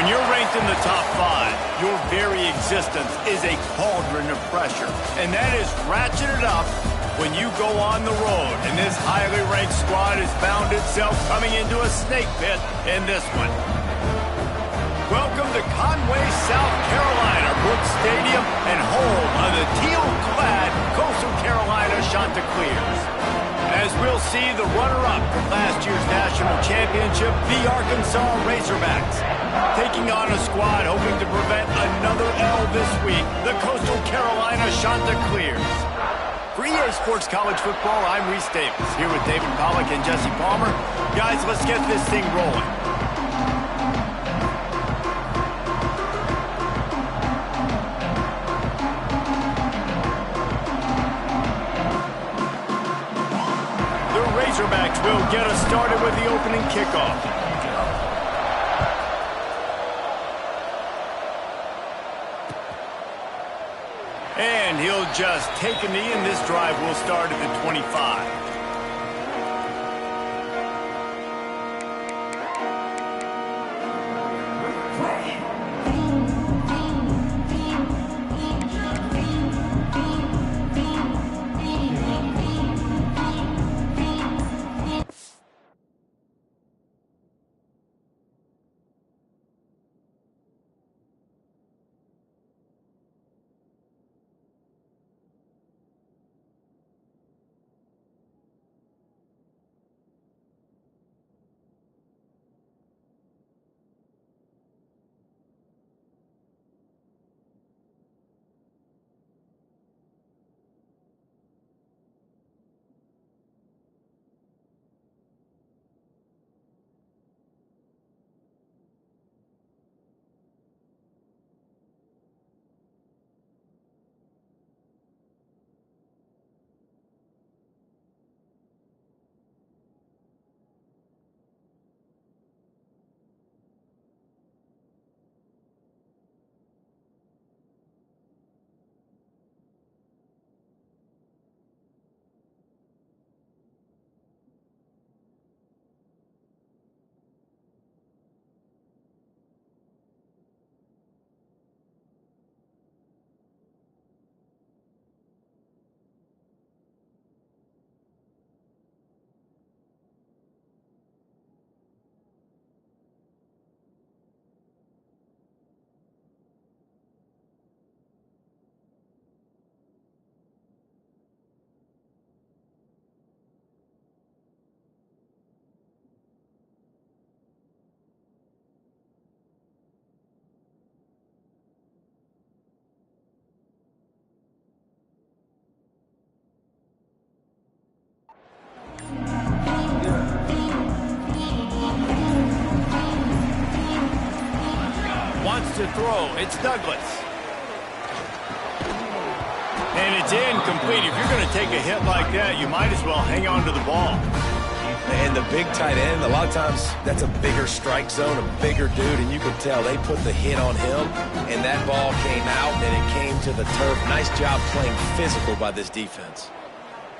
When you're ranked in the top 5, your very existence is a cauldron of pressure. And that is ratcheted up when you go on the road. And this highly ranked squad has found itself coming into a snake pit in this one. Welcome to Conway, South Carolina, Brooks Stadium, and home of the teal-clad Coastal Carolina Chanticleers. As we'll see the runner-up from last year's national championship, the Arkansas Razorbacks, taking on a squad hoping to prevent another L this week, the Coastal Carolina Chanticleers. For EA Sports College Football, I'm Reese Davis, here with David Pollack and Jesse Palmer. Guys, let's get this thing rolling. Razorbacks will get us started with the opening kickoff. And he'll just take a knee, and this drive will start at the 25. To throw, it's Douglas. And it's incomplete. If you're going to take a hit like that, you might as well hang on to the ball. And the big tight end, a lot of times that's a bigger strike zone, a bigger dude, and you can tell they put the hit on him, and that ball came out, and it came to the turf. Nice job playing physical by this defense.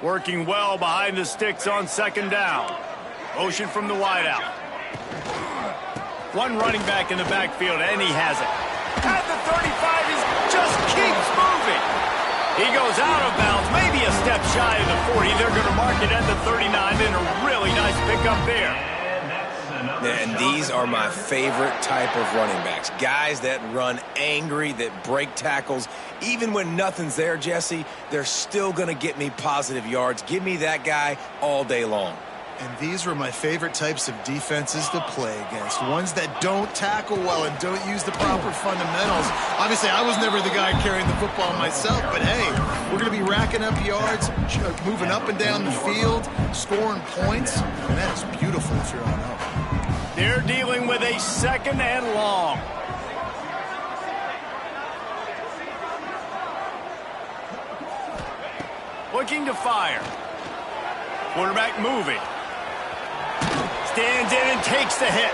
Working well behind the sticks on second down. Motion from the wideout. One running back in the backfield, and he has it. At the 35, he just keeps moving. He goes out of bounds, maybe a step shy of the 40. They're going to mark it at the 39, and a really nice pickup there. And these are my favorite type of running backs. Guys that run angry, that break tackles. Even when nothing's there, Jesse, they're still going to get me positive yards. Give me that guy all day long. And these were my favorite types of defenses to play against. Ones that don't tackle well and don't use the proper fundamentals. Obviously, I was never the guy carrying the football myself, but hey, we're going to be racking up yards, moving up and down the field, scoring points, and that is beautiful if you're on up. They're dealing with a second and long. Looking to fire. Quarterback moving. Stands in and takes the hit.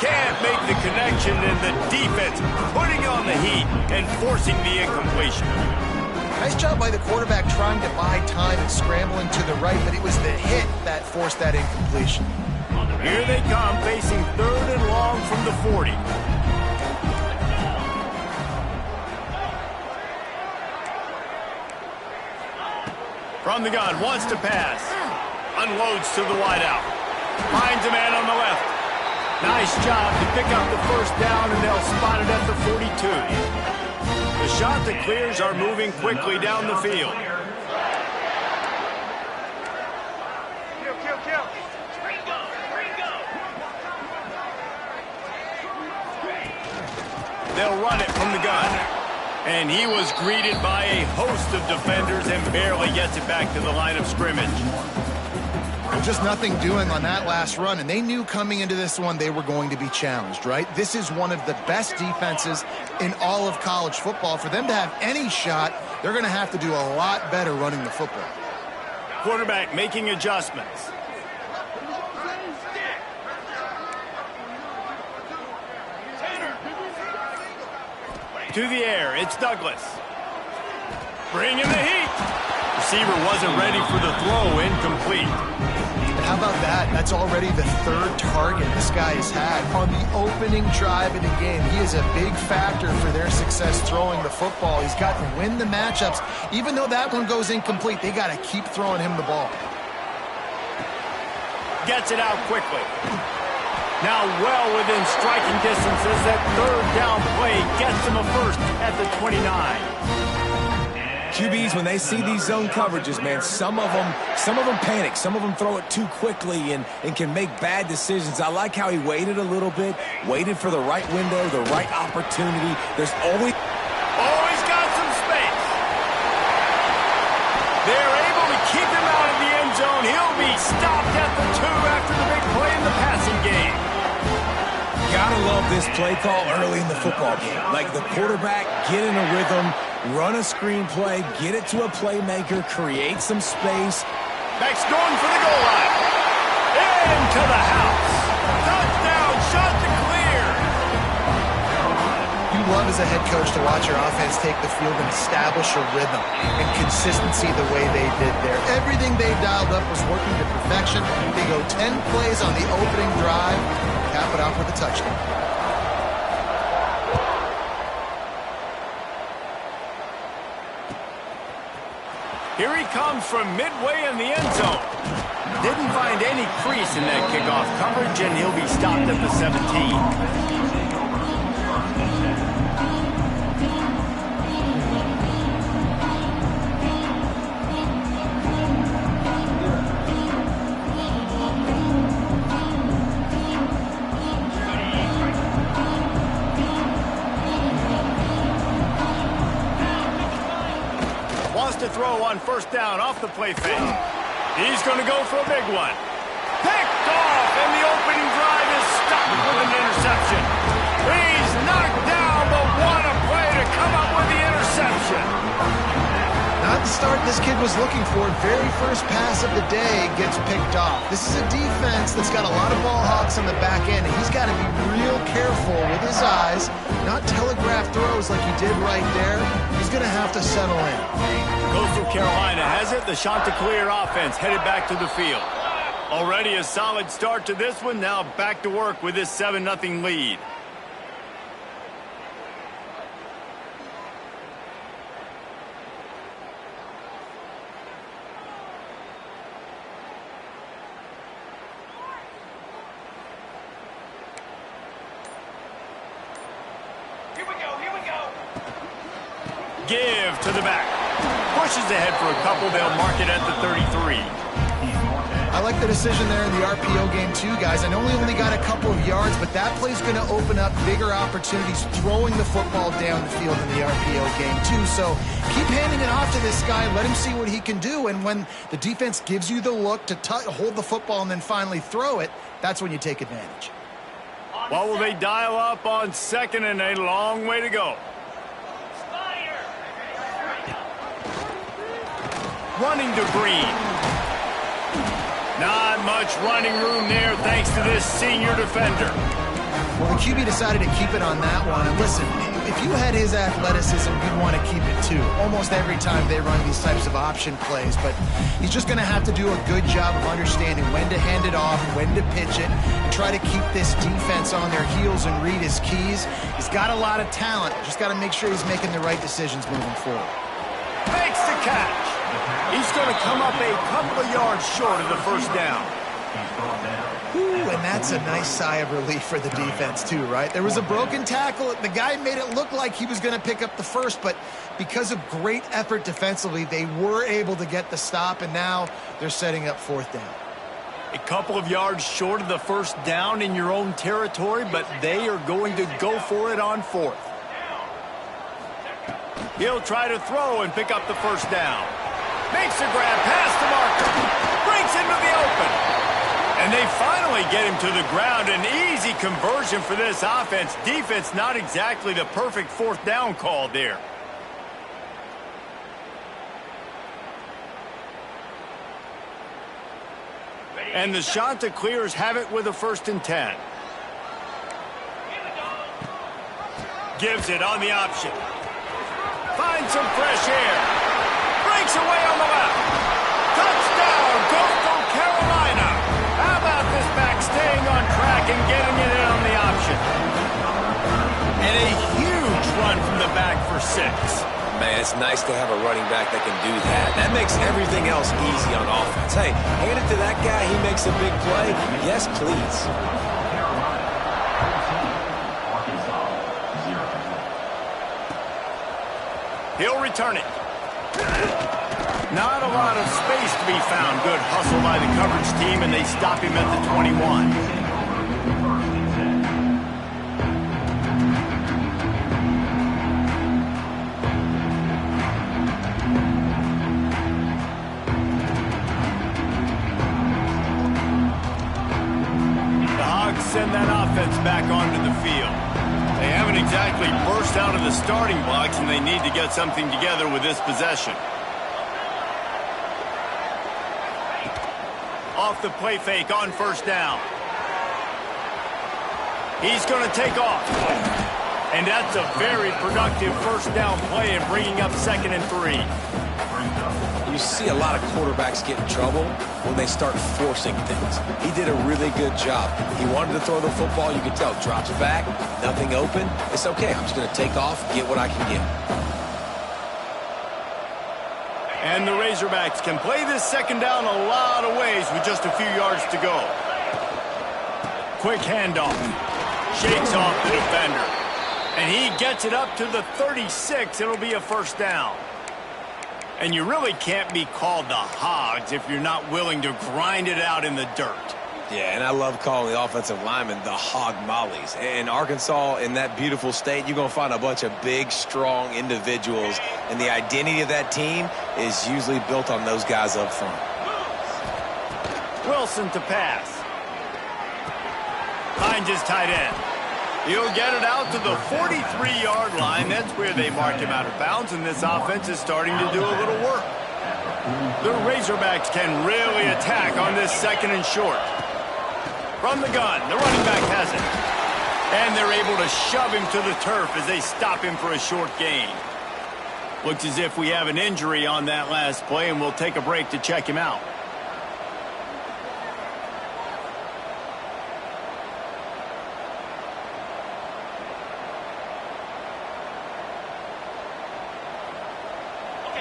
Can't make the connection, and the defense putting on the heat and forcing the incompletion. Nice job by the quarterback trying to buy time and scrambling to the right, but it was the hit that forced that incompletion. Here they come, facing third and long from the 40. From the gun, wants to pass. Unloads to the wideout. Finds a man on the left. Nice job to pick up the first down, and they'll spot it at the 42. The shot that clears are moving quickly down the field. They'll run it from the gun. And he was greeted by a host of defenders and barely gets it back to the line of scrimmage. Just nothing doing on that last run, and they knew coming into this one they were going to be challenged, right? This is one of the best defenses in all of college football. For them to have any shot, they're going to have to do a lot better running the football. Quarterback making adjustments. To the air, it's Douglas. Bring in the heat. Receiver wasn't ready for the throw, incomplete. How about that? That's already the third target this guy has had on the opening drive of the game. He is a big factor for their success throwing the football. He's got to win the matchups. Even though that one goes incomplete, they got to keep throwing him the ball. Gets it out quickly. Now well within striking distance as that third down play gets him a first at the 29. QBs, when they see these zone coverages, man, some of them panic. Some of them throw it too quickly and can make bad decisions. I like how he waited a little bit, waited for the right window, the right opportunity. There's always... Oh, he's got some space. They're able to keep him out of the end zone. He'll be stopped at the 2 after the big play in the passing game. Gotta love this play call early in the football game. Like the quarterback, get in a rhythm, run a screen play, get it to a playmaker, create some space. Max going for the goal line. Into the house. Touchdown, shot to clear. You love as a head coach to watch your offense take the field and establish a rhythm and consistency the way they did there. Everything they dialed up was working to perfection. They go 10 plays on the opening drive, cap it off with a touchdown. Here he comes from midway in the end zone. Didn't find any crease in that kickoff coverage, and he'll be stopped at the 17. To throw on first down off the play fake. He's going to go for a big one. Picked off, and the opening drive is stopped with an interception. He's knocked down, but what a play to come up with the interception. Not the start this kid was looking for. Very first pass of the day gets picked off. This is a defense that's got a lot of ball hawks on the back end, and he's got to be real careful with his eyes, not telegraph throws like he did right there. He's going to have to settle in. Coastal Carolina has it. The Chanticleer offense headed back to the field. Already a solid start to this one. Now back to work with this 7-0 lead. Here we go. Give to the back. Pushes ahead for a couple. They'll mark it at the 33. I like the decision there in the RPO game too, guys. I know we only got a couple of yards, but that play's going to open up bigger opportunities throwing the football down the field in the RPO game too. So keep handing it off to this guy. Let him see what he can do. And when the defense gives you the look to hold the football and then finally throw it, that's when you take advantage. What will they dial up on second, and a long way to go? Running to Green. Not much running room there thanks to this senior defender. Well, the QB decided to keep it on that one. And listen, if you had his athleticism, you'd want to keep it too. Almost every time they run these types of option plays. But he's just going to have to do a good job of understanding when to hand it off, when to pitch it, and try to keep this defense on their heels and read his keys. He's got a lot of talent. Just got to make sure he's making the right decisions moving forward. Makes the catch. He's going to come up a couple of yards short of the first down. Ooh, and that's a nice sigh of relief for the defense too, right? There was a broken tackle. The guy made it look like he was going to pick up the first, but because of great effort defensively, they were able to get the stop, and now they're setting up fourth down. A couple of yards short of the first down in your own territory, but they are going to go for it on fourth. He'll try to throw and pick up the first down. Makes a grab past the marker. Breaks into the open. And they finally get him to the ground. An easy conversion for this offense. Defense not exactly the perfect fourth down call there. And the Chanticleers have it with a 1st and 10. Gives it on the option. Finds some fresh air. Breaks away on the left. Touchdown, Coastal Carolina. How about this back staying on track and getting it in on the option? And a huge run from the back for 6. Man, it's nice to have a running back that can do that. That makes everything else easy on offense. Hey, hand it to that guy. He makes a big play. Yes, please. He'll return it. Not a lot of space to be found. Good hustle by the coverage team, and they stop him at the 21. Send that offense back onto the field. They haven't exactly burst out of the starting blocks, and they need to get something together with this possession. Off the play fake on first down. He's going to take off. And that's a very productive first down play and bringing up 2nd and 3. You see a lot of quarterbacks get in trouble when they start forcing things. He did a really good job. He wanted to throw the football. You could tell. Drops back, nothing open. It's okay. I'm just going to take off, get what I can get. And the Razorbacks can play this 2nd down a lot of ways with just a few yards to go. Quick handoff. Shakes off the defender. And he gets it up to the 36. It'll be a first down. And you really can't be called the Hogs if you're not willing to grind it out in the dirt. Yeah, and I love calling the offensive linemen the hog mollies. In Arkansas, in that beautiful state, you're going to find a bunch of big, strong individuals. And the identity of that team is usually built on those guys up front. Wilson to pass. Finds his tight end. He'll get it out to the 43-yard line. That's where they marked him out of bounds, and this offense is starting to do a little work. The Razorbacks can really attack on this 2nd and short. From the gun, the running back has it. And they're able to shove him to the turf as they stop him for a short gain. Looks as if we have an injury on that last play, and we'll take a break to check him out.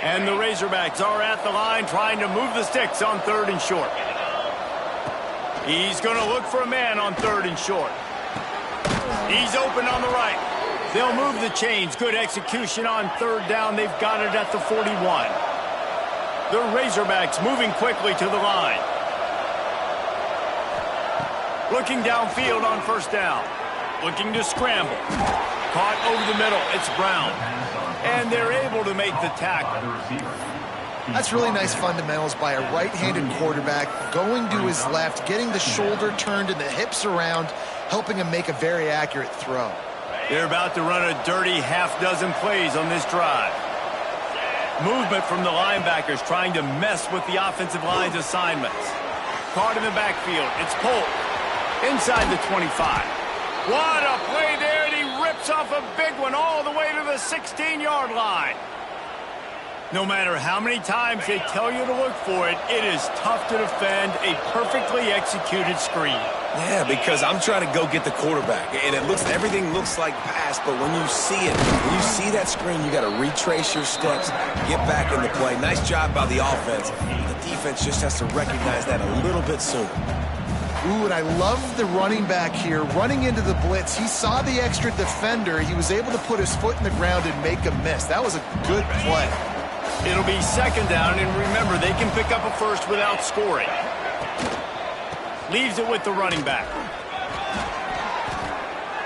And the Razorbacks are at the line trying to move the sticks on 3rd and short. He's going to look for a man on 3rd and short. He's open on the right. They'll move the chains. Good execution on 3rd down. They've got it at the 41. The Razorbacks moving quickly to the line. Looking downfield on first down. Looking to scramble. Caught over the middle. It's Brown. And they're able to make the tackle. That's really nice fundamentals by a right-handed quarterback, going to his left, getting the shoulder turned and the hips around, helping him make a very accurate throw. They're about to run a dirty half-dozen plays on this drive. Movement from the linebackers trying to mess with the offensive line's assignments. Caught in the backfield. It's Polk. Inside the 25. What a play there, and he rips off a big one all the way to the 16-yard line. No matter how many times they tell you to look for it, it is tough to defend a perfectly executed screen. Yeah, because I'm trying to go get the quarterback, and everything looks like pass, but when you see it, when you see that screen, you got to retrace your steps, get back in the play. Nice job by the offense. The defense just has to recognize that a little bit sooner. Ooh, and I love the running back here. Running into the blitz, he saw the extra defender. He was able to put his foot in the ground and make a miss. That was a good play. It'll be second down, and remember, they can pick up a first without scoring. Leaves it with the running back.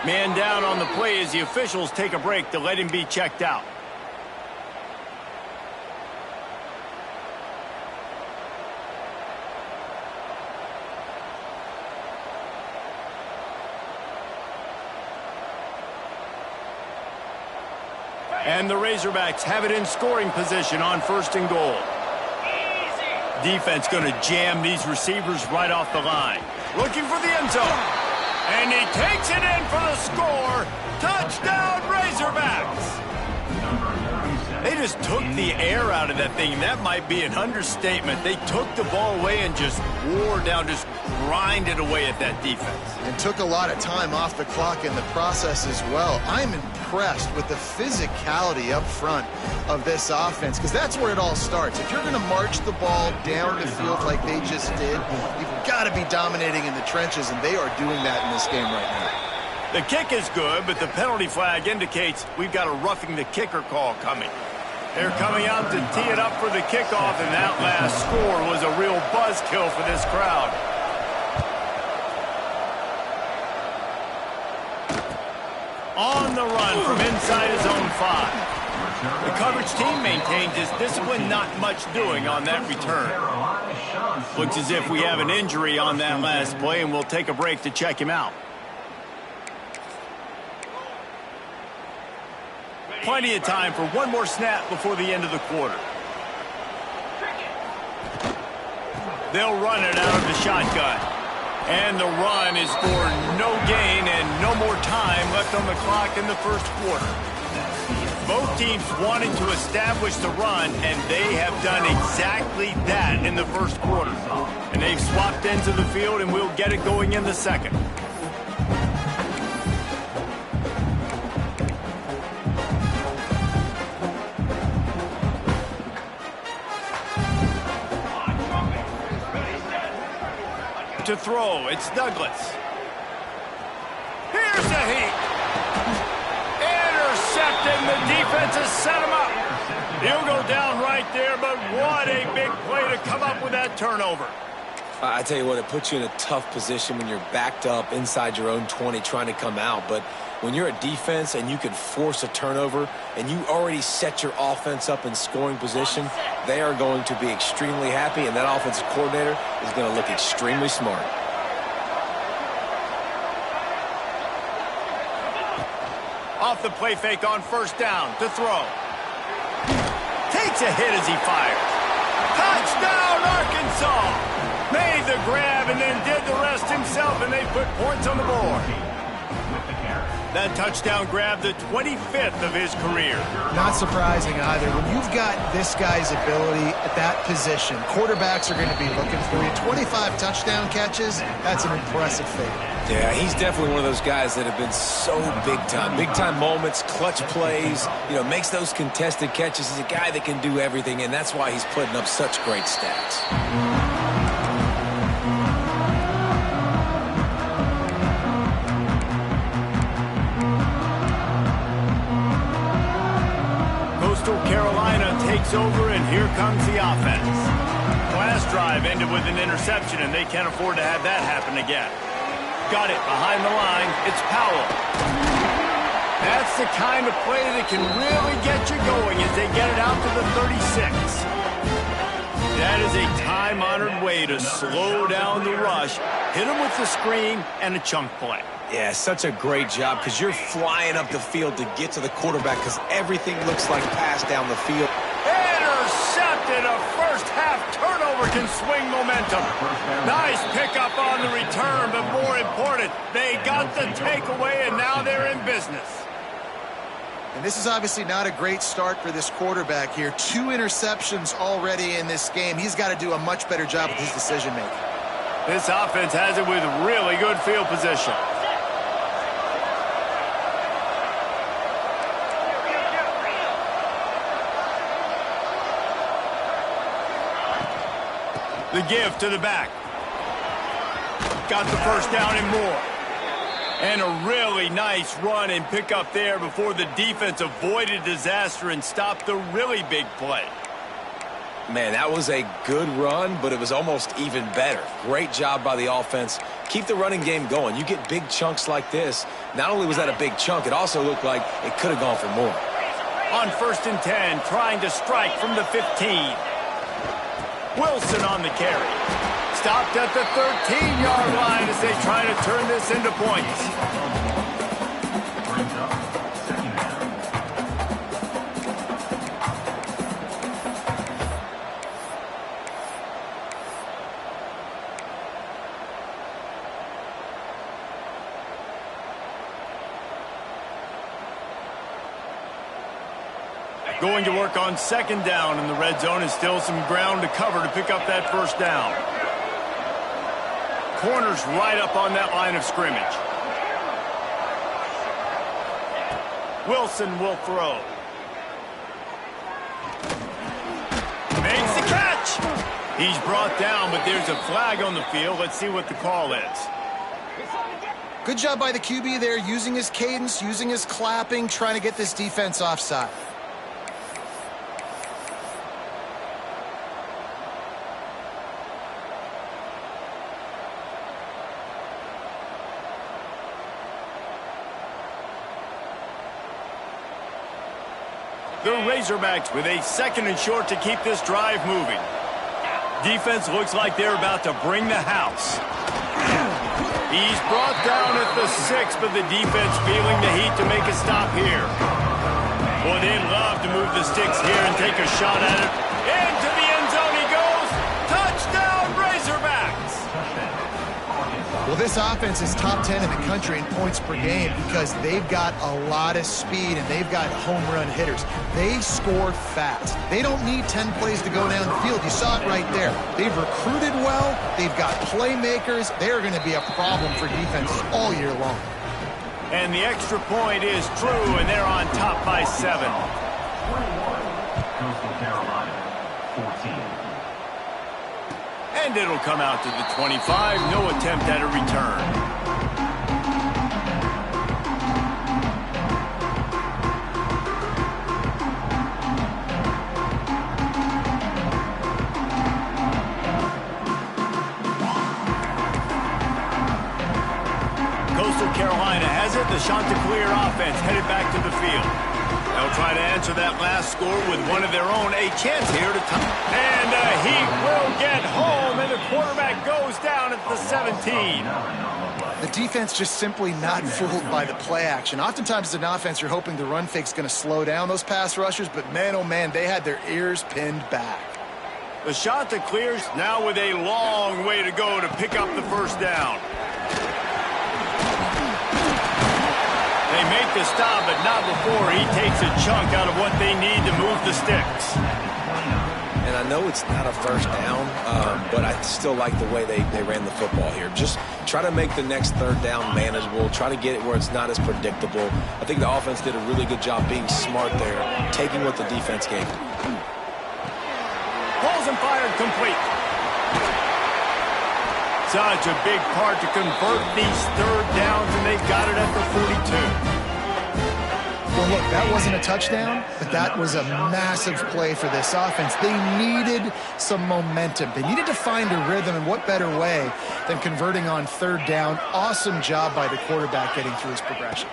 Man down on the play as the officials take a break to let him be checked out. And the Razorbacks have it in scoring position on 1st and goal. Defense going to jam these receivers right off the line. Looking for the end zone. And he takes it in for the score. Touchdown, Razorbacks. They just took the air out of that thing. That might be an understatement. They took the ball away and just wore down, just grinded away at that defense. And took a lot of time off the clock in the process as well. I'm impressed with the physicality up front of this offense, because that's where it all starts. If you're going to march the ball down the field like they just did, you've got to be dominating in the trenches, and they are doing that in this game right now. The kick is good, but the penalty flag indicates we've got a roughing the kicker call coming. They're coming out to tee it up for the kickoff, and that last score was a real buzzkill for this crowd. On the run from inside his own 5. The coverage team maintains his discipline, not much doing on that return. Looks as if we have an injury on that last play, and we'll take a break to check him out. Plenty of time for one more snap before the end of the quarter. They'll run it out of the shotgun. And the run is for no gain and no more time left on the clock in the first quarter. Both teams wanting to establish the run, and they have done exactly that in the first quarter. And they've swapped into the field, and we'll get it going in the second. To throw, it's Douglas. Here's the heat. Intercepted, the defense has set him up. He'll go down right there, but what a big play to come up with that turnover. I tell you what, it puts you in a tough position when you're backed up inside your own 20 trying to come out. But when you're a defense and you can force a turnover and you already set your offense up in scoring position, they are going to be extremely happy, and that offensive coordinator is going to look extremely smart. Off the play fake on 1st down to throw. Takes a hit as he fires. Touchdown, Arkansas! Made the grab and then did the rest himself, and they put points on the board. That touchdown grab, the 25th of his career. Not surprising either. When you've got this guy's ability at that position, quarterbacks are going to be looking for you. 25 touchdown catches, that's an impressive feat. Yeah, he's definitely one of those guys that have been so big time. Big time moments, clutch plays, makes those contested catches. He's a guy that can do everything, and that's why he's putting up such great stats. Carolina takes over, and here comes the offense. Last drive ended with an interception, and they can't afford to have that happen again. Got it behind the line. It's Powell. That's the kind of play that can really get you going as they get it out to the 36. That is a time-honored way to slow down the rush, hit them with the screen, and a chunk play. Yeah, such a great job, because you're flying up the field to get to the quarterback, because everything looks like pass down the field. Intercepted. A first-half turnover can swing momentum. Nice pickup on the return, but more important, they got the takeaway, and now they're in business. And this is obviously not a great start for this quarterback here. 2 interceptions already in this game. He's got to do a much better job with his decision-making. This offense has it with really good field position. The give to the back. Got the first down and more. And a really nice run and pick up there before the defense avoided disaster and stopped the really big play. Man, that was a good run, but it was almost even better. Great job by the offense. Keep the running game going. You get big chunks like this. Not only was that a big chunk, it also looked like it could have gone for more. On 1st and 10, trying to strike from the 15. Wilson on the carry. Stopped at the 13-yard line as they try to turn this into points. Going to work on 2nd down in the red zone, and still some ground to cover to pick up that first down. Corners right up on that line of scrimmage. Wilson will throw. Makes the catch. He's brought down, but there's a flag on the field. Let's see what the call is. Good job by the QB there, using his cadence, using his clapping, trying to get this defense offside. The Razorbacks with a 2nd and short to keep this drive moving. Defense looks like they're about to bring the house. He's brought down at the 6, but the defense feeling the heat to make a stop here. Boy, they'd love to move the sticks here and take a shot at it. Into the end zone he goes. Touchdown, Razorbacks! Well, this offense is top 10 in the country in points per game because they've got a lot of speed and they've got home run hitters. They score fast. They don't need 10 plays to go down the field. You saw it right there. They've recruited well. They've got playmakers. They're going to be a problem for defenses all year long. And the extra point is true, and they're on top by 7. Coastal Carolina, 14. And it'll come out to the 25. No attempt at a return. Coastal Carolina has it. The Chanticleer offense headed back to the field. They'll try to answer that last score with one of their own. A chance here to tie. And he will get home, and the quarterback goes down at the 17. The defense just simply not fooled by the play action. Oftentimes as an offense, you're hoping the run fake's going to slow down those pass rushers, but man, oh man, they had their ears pinned back. The Chanticleers now with a long way to go to pick up the first down. They make the stop, but not before he takes a chunk out of what they need to move the sticks. And I know it's not a first down, but I still like the way they ran the football here. Just try to make the next 3rd down manageable. Try to get it where it's not as predictable. I think the offense did a really good job being smart there, taking what the defense gave them. Balls and fired complete. Such a big part to convert these 3rd downs, and they've got it at the 42. Well, look, that wasn't a touchdown, but that was a massive play for this offense. They needed some momentum. They needed to find a rhythm, and what better way than converting on 3rd down. Awesome job by the quarterback getting through his progression.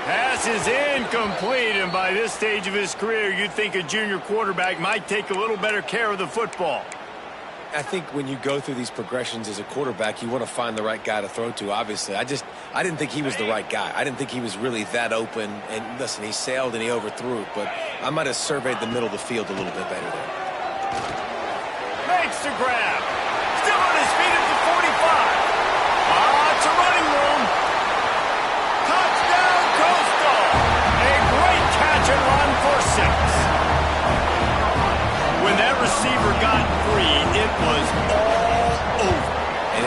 Pass is incomplete, and by this stage of his career, you'd think a junior quarterback might take a little better care of the football. I think when you go through these progressions as a quarterback, you want to find the right guy to throw to, obviously. I didn't think he was the right guy. I didn't think he was really that open. And listen, he sailed and he overthrew it, but I might have surveyed the middle of the field a little bit better there. Makes the grab. Still on his feet at the 45. Lots of running room.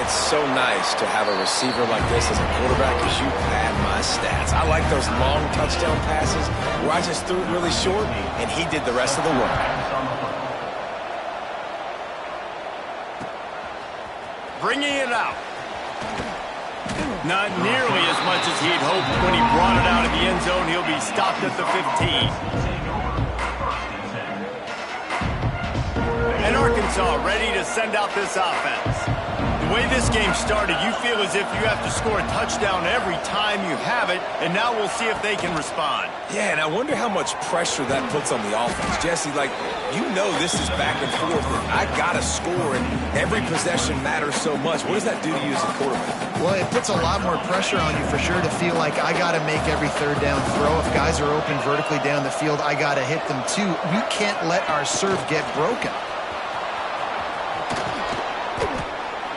it's so nice to have a receiver like this as a quarterback because you pad my stats. I like those long touchdown passes where I just threw it really short and he did the rest of the work. Bringing it out. Not nearly as much as he'd hoped when he brought it out of the end zone. He'll be stopped at the 15. And Arkansas ready to send out this offense. The way this game started, you feel as if you have to score a touchdown every time you have it, and now we'll see if they can respond. Yeah, and I wonder how much pressure that puts on the offense. Jesse, like, you know this is back and forth, and I got to score, and every possession matters so much. What does that do to you as a quarterback? Well, it puts a lot more pressure on you for sure to feel like I got to make every third down throw. If guys are open vertically down the field, I got to hit them too. We can't let our serve get broken.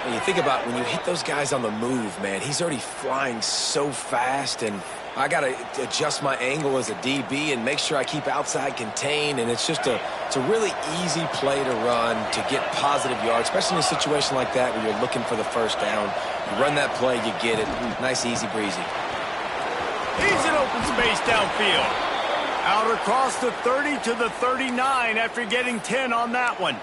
And you think about when you hit those guys on the move, man, he's already flying so fast, and I got to adjust my angle as a DB and make sure I keep outside contained, and it's a really easy play to run to get positive yards, especially in a situation like that where you're looking for the first down. You run that play, you get it. Nice, easy breezy. He's in open space downfield. Out across the 30 to the 39 after getting 10 on that one.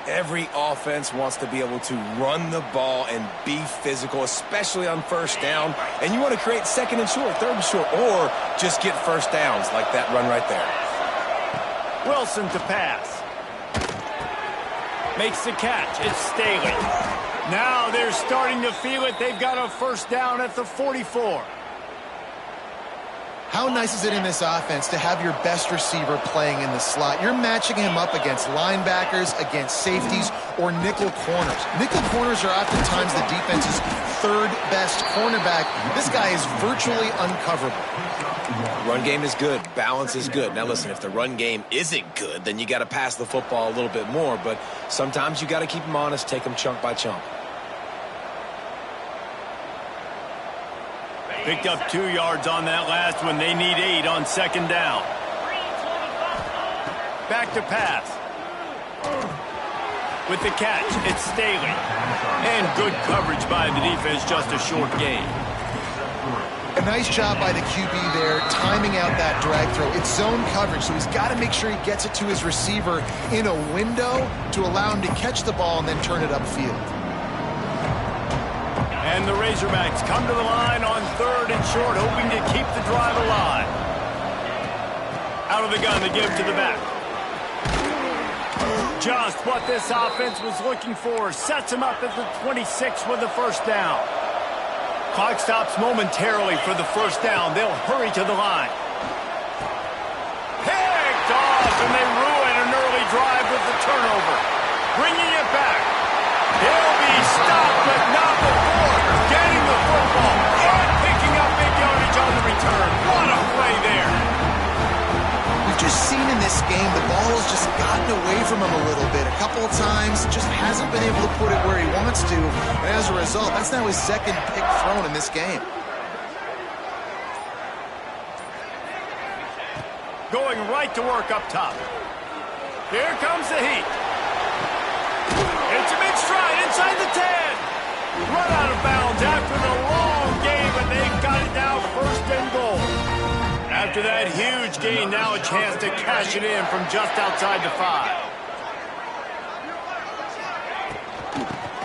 Every offense wants to be able to run the ball and be physical, especially on first down. And you want to create second and short, third and short, or just get first downs like that run right there. Wilson to pass. Makes the catch. It's Staley. Now they're starting to feel it. They've got a first down at the 44. How nice is it in this offense to have your best receiver playing in the slot? You're matching him up against linebackers, against safeties, or nickel corners. Nickel corners are oftentimes the defense's third best cornerback. This guy is virtually uncoverable. Run game is good. Balance is good. Now listen, if the run game isn't good, then you got to pass the football a little bit more. But sometimes you got to keep them honest, take them chunk by chunk. Picked up 2 yards on that last one. They need 8 on second down. Back to pass. With the catch, it's Staley. And good coverage by the defense, just a short gain. A nice job by the QB there, timing out that drag throw. It's zone coverage, so he's got to make sure he gets it to his receiver in a window to allow him to catch the ball and then turn it upfield. And the Razorbacks come to the line on third and short, hoping to keep the drive alive. Out of the gun, they give to the back. Just what this offense was looking for. Sets him up at the 26 with the first down. Clock stops momentarily for the first down. They'll hurry to the line. Picked off, and they ruin an early drive with the turnover. Bringing it back. He'll be stopped, but not before getting the football and picking up big yardage on the return. What a play there. We've just seen in this game the ball has just gotten away from him a little bit. A couple of times, just hasn't been able to put it where he wants to. And as a result, that's now his second pick thrown in this game. Going right to work up top. Here comes the heat. It's a big stride inside the 10. Run out of bounds after the long game, and they've got it now first and goal. After that huge gain, now a chance to cash it in from just outside the 5.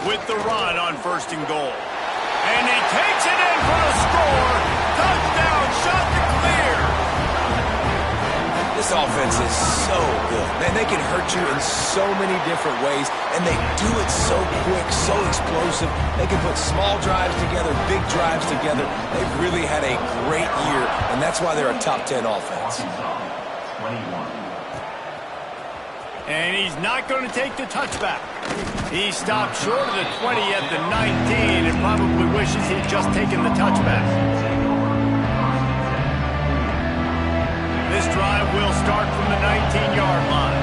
With the run on first and goal. And he takes it in for the score. Touchdown, shot to clear. This offense is so good. Man, they can hurt you in so many different ways, and they do it so quick, so explosive. They can put small drives together, big drives together. They've really had a great year, and that's why they're a top 10 offense. And he's not going to take the touchback. He stopped short of the 20 at the 19 and probably wishes he'd just taken the touchback. This drive will start from the 19-yard line.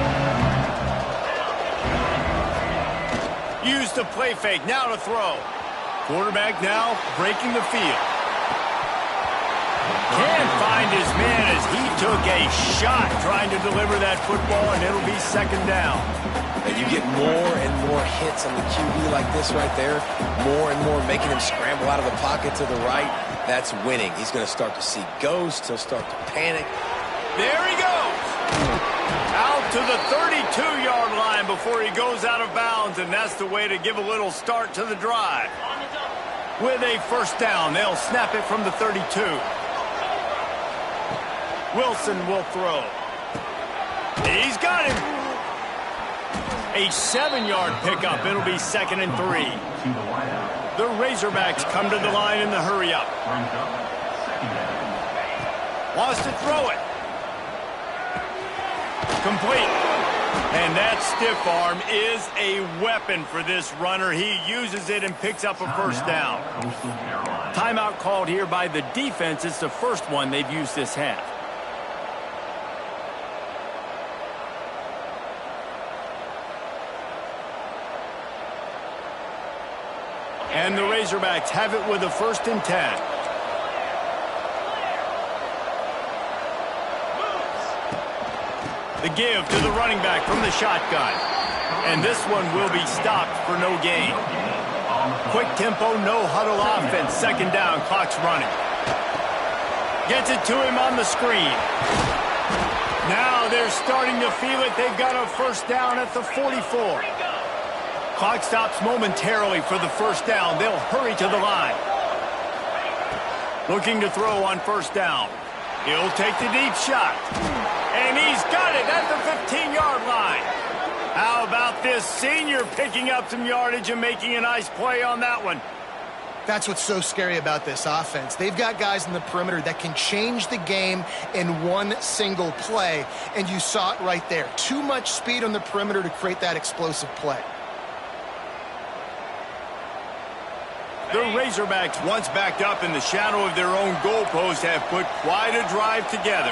Use the play fake, now to throw. Quarterback now breaking the field. Can't find his man as he took a shot trying to deliver that football, and it'll be second down. And you get more and more hits on the QB like this right there, more and more making him scramble out of the pocket to the right. That's winning. He's going to start to see ghosts. He'll start to panic. There he goes. Out to the 32-yard line before he goes out of bounds, and that's the way to give a little start to the drive. With a first down, they'll snap it from the 32. Wilson will throw. He's got him. A 7-yard pickup. It'll be 2nd and 3. The Razorbacks come to the line in the hurry-up. Wants to throw it. Complete. And that stiff arm is a weapon for this runner. He uses it and picks up a first down. Timeout called here by the defense. It's the first one they've used this half. And the Razorbacks have it with a 1st and 10. The give to the running back from the shotgun. And this one will be stopped for no gain. Quick tempo, no huddle offense. 2nd down, clock's running. Gets it to him on the screen. Now they're starting to feel it. They've got a first down at the 44. Clock stops momentarily for the first down. They'll hurry to the line. Looking to throw on first down. He'll take the deep shot. And he's got it at the 15-yard line. How about this senior picking up some yardage and making a nice play on that one? That's what's so scary about this offense. They've got guys in the perimeter that can change the game in one single play. And you saw it right there. Too much speed on the perimeter to create that explosive play. The Razorbacks, once backed up in the shadow of their own goalpost, have put quite a drive together.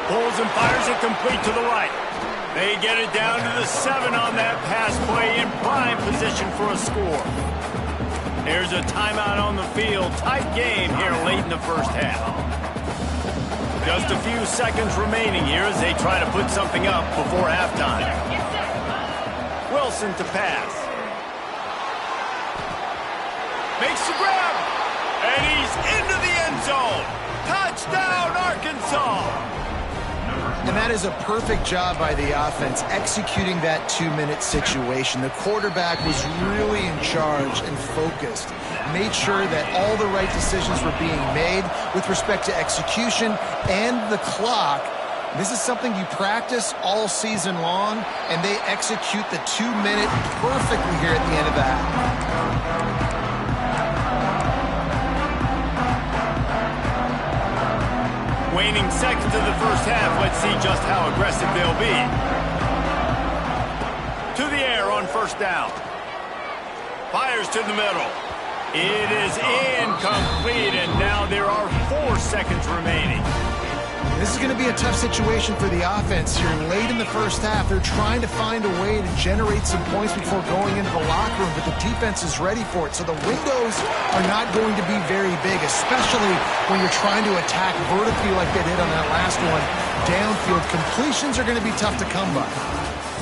Pulls and fires it complete to the right. They get it down to the 7 on that pass play, in prime position for a score. Here's a timeout on the field. Tight game here late in the first half. Just a few seconds remaining here as they try to put something up before halftime. Wilson to pass. Makes the grab. And he's into the end zone. Touchdown, Arkansas. And that is a perfect job by the offense executing that 2-minute situation. The quarterback was really in charge and focused. Made sure that all the right decisions were being made with respect to execution and the clock. This is something you practice all season long, and they execute the 2-minute perfectly here at the end of the half. Waning seconds of the first half. Let's see just how aggressive they'll be. To the air on first down. Fires to the middle. It is incomplete, and now there are 4 seconds remaining. This is going to be a tough situation for the offense here. Late in the first half, they're trying to find a way to generate some points before going into the locker room, but the defense is ready for it. So the windows are not going to be very big, especially when you're trying to attack vertically like they did on that last one. Downfield completions are going to be tough to come by.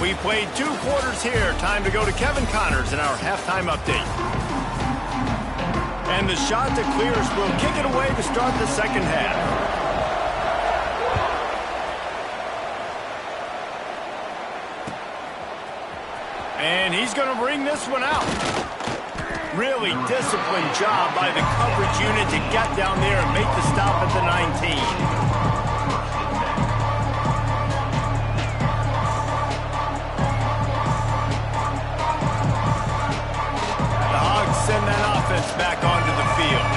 We played 2 quarters here. Time to go to Kevin Connors in our halftime update. And the shot to clears will kick it away to start the second half. And he's going to bring this one out. Really disciplined job by the coverage unit to get down there and make the stop at the 19. The Hogs send that offense back onto the field.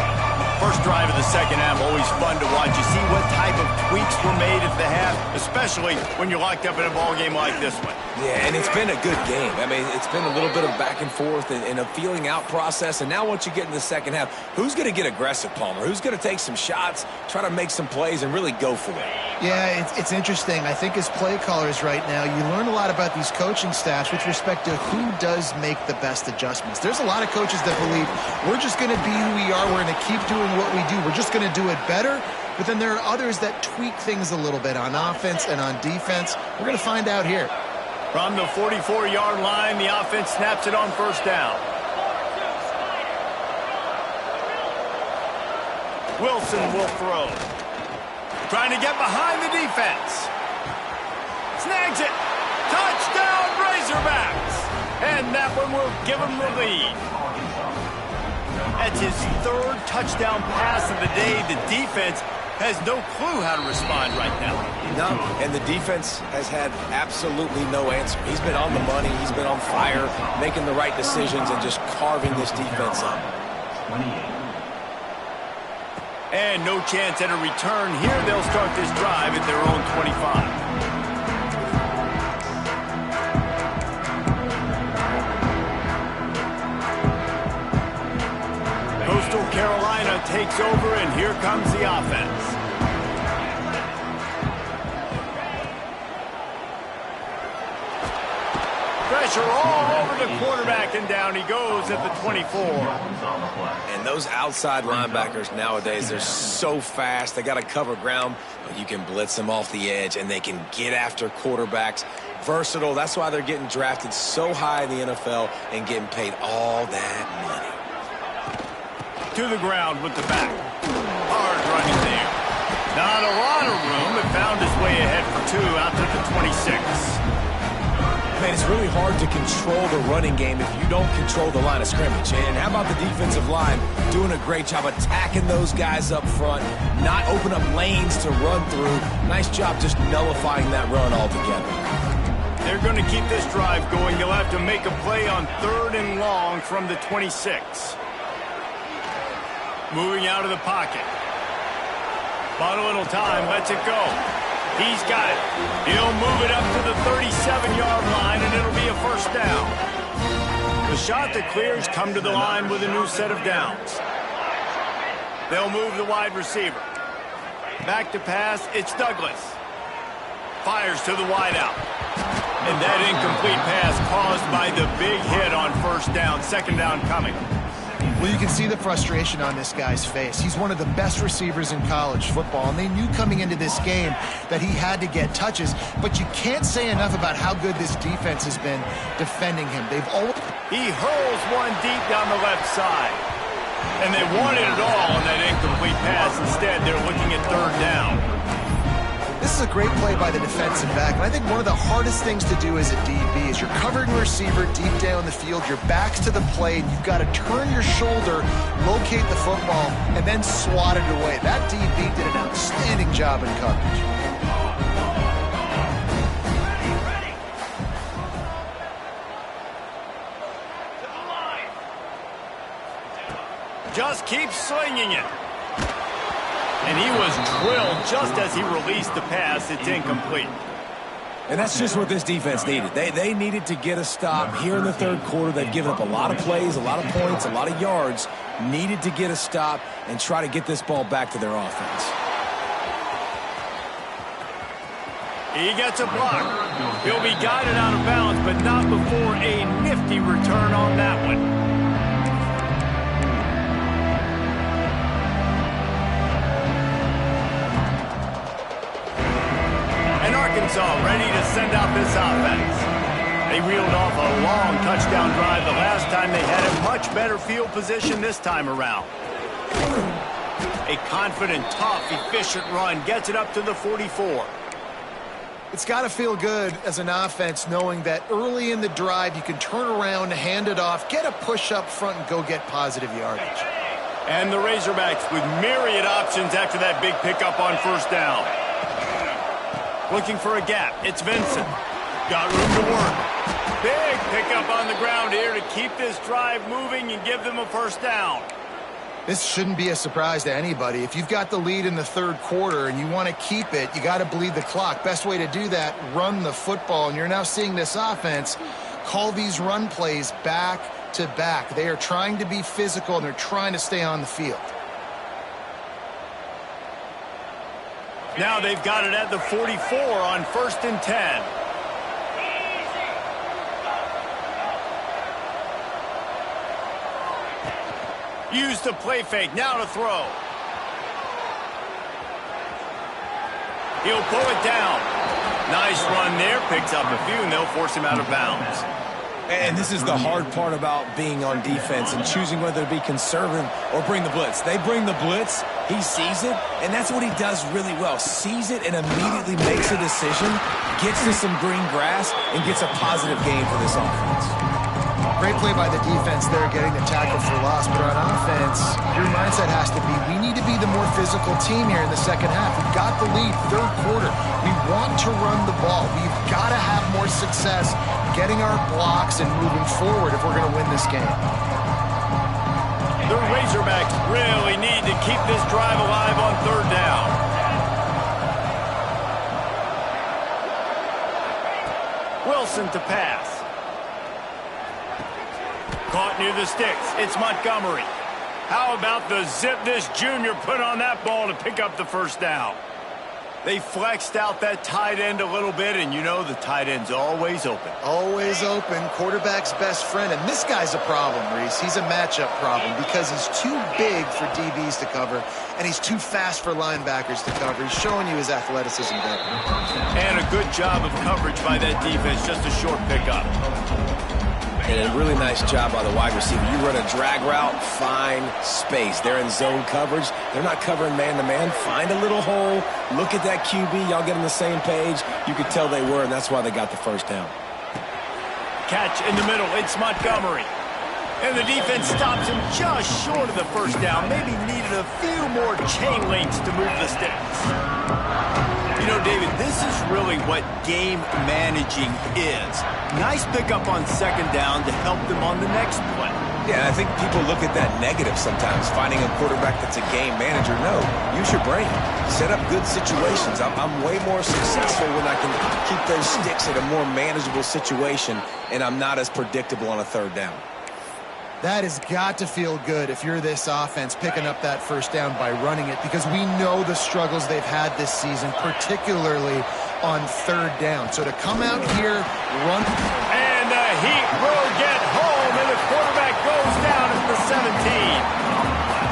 First drive of the second half, always fun to watch. You see what type of tweaks were made at the half, especially when you're locked up in a ball game like this one. Yeah, and it's been a good game. I mean, it's been a little bit of back and forth and a feeling out process. And now once you get in the second half, who's going to get aggressive, Palmer? Who's going to take some shots, try to make some plays, and really go for it? Yeah, it's interesting. I think as play callers right now, you learn a lot about these coaching staffs with respect to who does make the best adjustments. There's a lot of coaches that believe we're just going to be who we are. We're going to keep doing what we do. We're just going to do it better. but then there are others that tweak things a little bit on offense and on defense. We're going to find out here. From the 44-yard line, the offense snaps it on first down. Wilson will throw. Trying to get behind the defense. Snags it. Touchdown, Razorbacks. And that one will give them the lead. That's his third touchdown pass of the day. The defense has no clue how to respond right now. No, and the defense has had absolutely no answer. He's been on the money. He's been on fire, making the right decisions and just carving this defense up. 28. And no chance at a return here. They'll start this drive at their own 25. Coastal Carolina takes over, and here comes the offense. Pressure all over the quarterback, and down he goes at the 24. And those outside linebackers nowadays, they're so fast. They got to cover ground, but you can blitz them off the edge, and they can get after quarterbacks. Versatile. That's why they're getting drafted so high in the NFL and getting paid all that money. To the ground with the back. Hard running there. Not a lot of room. It found its way ahead for two out to the 26. Man, it's really hard to control the running game if you don't control the line of scrimmage. And how about the defensive line doing a great job attacking those guys up front, not open up lanes to run through. Nice job just nullifying that run altogether. They're going to keep this drive going. You'll have to make a play on 3rd and long from the 26. Moving out of the pocket. Bought a little time, lets it go. He's got it. He'll move it up to the 37-yard line, and it'll be a first down. The shot that clears come to the line with a new set of downs. They'll move the wide receiver. Back to pass, it's Douglas. Fires to the wideout. And that incomplete pass caused by the big hit on first down. Second down coming. Well, you can see the frustration on this guy's face. He's one of the best receivers in college football, and they knew coming into this game that he had to get touches, but you can't say enough about how good this defense has been defending him. He hurls one deep down the left side, and they wanted it all on that incomplete pass. Instead, they're looking at 3rd down. This is a great play by the defensive back, and I think one of the hardest things to do as a DB is you're covering a receiver deep down the field, your back's to the play, and you've got to turn your shoulder, locate the football, and then swat it away. That DB did an outstanding job in coverage. Just keeps slinging it. And he was drilled just as he released the pass. It's incomplete. And that's just what this defense needed. They needed to get a stop here in the 3rd quarter. They've given up a lot of plays, a lot of points, a lot of yards. Needed to get a stop and try to get this ball back to their offense. He gets a block. He'll be guided out of bounds, but not before a nifty return on that one. Arkansas ready to send out this offense. They reeled off a long touchdown drive the last time. They had a much better field position this time around. A confident, tough, efficient run gets it up to the 44. It's got to feel good as an offense knowing that early in the drive you can turn around, hand it off, get a push up front, and go get positive yardage. And the Razorbacks with myriad options after that big pickup on first down. Looking for a gap. It's Vincent. Got room to work. Big pickup on the ground here to keep this drive moving and give them a first down. This shouldn't be a surprise to anybody. If you've got the lead in the 3rd quarter and you want to keep it, you got to bleed the clock. Best way to do that, run the football. And you're now seeing this offense call these run plays back to back. They are trying to be physical, and they're trying to stay on the field. Now they've got it at the 44 on 1st and 10. Use the play fake. Now to throw. He'll pull it down. Nice run there. Picks up a few, and they'll force him out of bounds. And this is the hard part about being on defense and choosing whether to be conservative or bring the blitz. They bring the blitz, he sees it, and that's what he does really well. Sees it and immediately makes a decision, gets to some green grass, and gets a positive gain for this offense. Great play by the defense there, getting the tackle for loss. But on offense, your mindset has to be, we need to be the more physical team here in the second half. We've got the lead, third quarter. We want to run the ball. We've got to have more success getting our blocks and moving forward if we're going to win this game. The Razorbacks really need to keep this drive alive on third down. Wilson to pass. Caught near the sticks. It's Montgomery. How about the zip this junior put on that ball to pick up the first down? They flexed out that tight end a little bit, and you know the tight end's always open. Always open. Quarterback's best friend. And this guy's a problem, Reese. He's a matchup problem because he's too big for DBs to cover, and he's too fast for linebackers to cover. He's showing you his athleticism there. And a good job of coverage by that defense. Just a short pickup. And a really nice job by the wide receiver. You run a drag route, find space. They're in zone coverage. They're not covering man-to-man. Find a little hole. Look at that QB. Y'all get on the same page. You could tell they were, and that's why they got the first down. Catch in the middle. It's Montgomery. And the defense stops him just short of the first down. Maybe needed a few more chain links to move the sticks. You know, David, this is really what game managing is. Nice pickup on second down to help them on the next play. Yeah, I think people look at that negative sometimes, finding a quarterback that's a game manager. No, use your brain. Set up good situations. I'm way more successful when I can keep those sticks at a more manageable situation, and I'm not as predictable on a third down. That has got to feel good if you're this offense picking up that first down by running it, because we know the struggles they've had this season, particularly on third down. So to come out here, run. And the Heat will get home, and the quarterback goes down at the 17.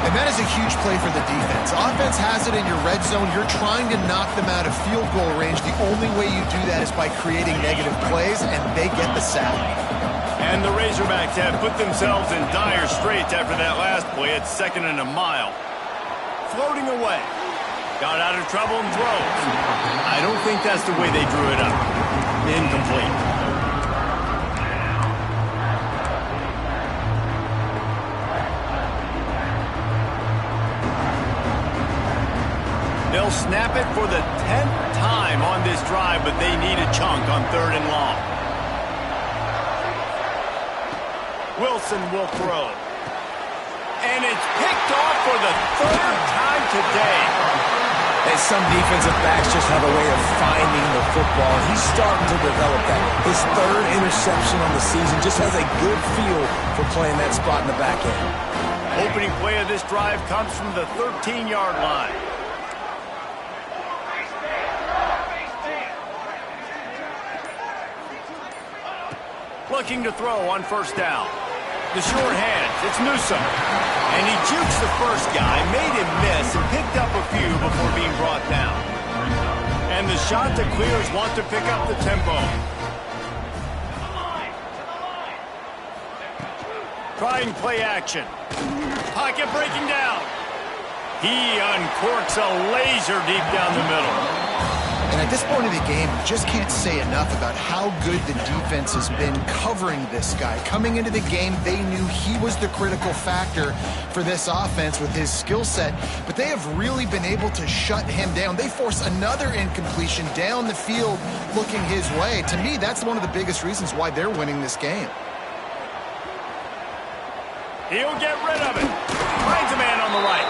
And that is a huge play for the defense. Offense has it in your red zone. You're trying to knock them out of field goal range. The only way you do that is by creating negative plays, and they get the sack. And the Razorbacks have put themselves in dire straits after that last play. It's 2nd and a mile. Floating away. Got out of trouble and throws. I don't think that's the way they drew it up. Incomplete. They'll snap it for the 10th time on this drive, but they need a chunk on 3rd and long. Wilson will throw. And it's picked off for the 3rd time today. And some defensive backs just have a way of finding the football. He's starting to develop that. His 3rd interception on the season just has a good feel for playing that spot in the back end. Opening play of this drive comes from the 13-yard line. Looking to throw on first down. The short hands, it's Newsom. And he jukes the first guy, made him miss, and picked up a few before being brought down. And the shot to clears want to pick up the tempo. Trying play action. Pocket breaking down. He uncorks a laser deep down the middle. And at this point of the game, you just can't say enough about how good the defense has been covering this guy. Coming into the game, they knew he was the critical factor for this offense with his skill set, but they have really been able to shut him down. They force another incompletion down the field looking his way. To me, that's one of the biggest reasons why they're winning this game. He'll get rid of it. Finds a man on the right.